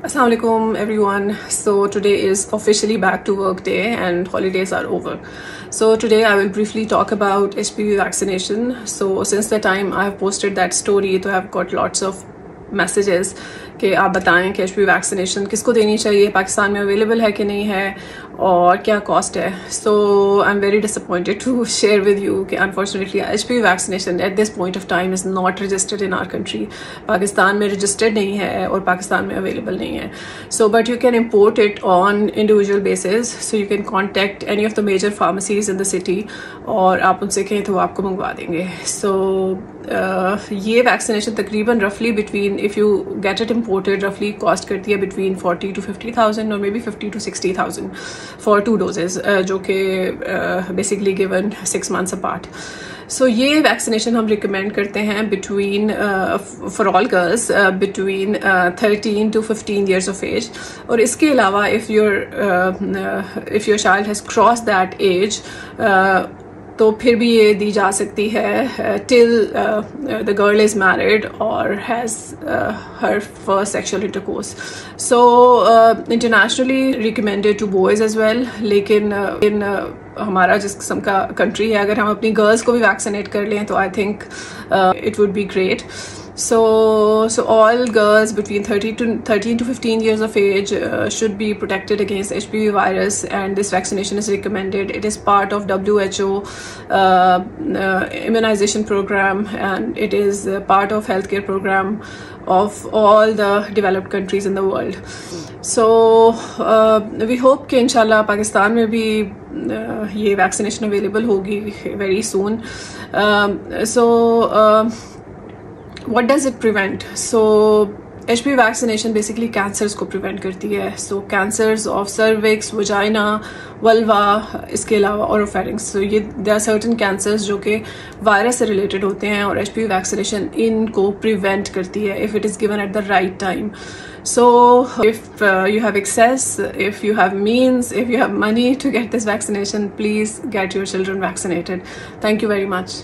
Assalamualaikum everyone. So today is officially back to work day and holidays are over. So today I will briefly talk about HPV vaccination. So since the time I have posted that story, so I have got lots of messages कि आप बताएं कि HPV vaccination किसको देनी चाहिए, पाकिस्तान में available है कि नहीं है और क्या कॉस्ट है. So I am very disappointed to share with you कि unfortunately HPV vaccination at this point of time is not registered in our country. Pakistan में रजिस्टर्ड नहीं है और पाकिस्तान में अवेलेबल नहीं है. So but you can import it on individual basis. So you can contact any of the major pharmacies in the city और आप उनसे कहें तो वो आपको मंगवा देंगे. सो ये वैक्सीनेशन तकरीबन रफली between if you get it imported रफली कॉस्ट करती है बिटवीन 40 to 50,000 और may be 50 to 60,000 for 2 doses जो कि बेसिकली गिवन 6 months अपार्ट. सो ये वैक्सीनेशन हम रिकमेंड करते हैं between for all girls between 13 to 15 years of as. और इसके अलावा if your child has cross that as तो फिर भी ये दी जा सकती है till the girl is married और has her first sexual intercourse. So internationally recommended to boys as well. लेकिन इन हमारा जिस किस्म का कंट्री है, अगर हम अपनी गर्ल्स को भी वैक्सीनेट कर लें तो I think it would be great. So all girls between 13 to 15 years of age should be protected against HPV virus, and this vaccination is recommended. It is part of WHO immunization program, and it is part of healthcare program of all the developed countries in the world. So we hope कि इंशाल्लाह पाकिस्तान में भी ये vaccination available होगी very soon. What does it prevent? So HPV vaccination basically cancers को prevent करती है. So cancers of cervix, vagina, vulva, इसके अलावा oropharynx. So ये there are certain cancers जो कि वायरस से related होते हैं और HPV vaccination इनको prevent करती है if it is given at the right time. So if you have access, if you have means, if you have money to get this vaccination, please get your children vaccinated. Thank you very much.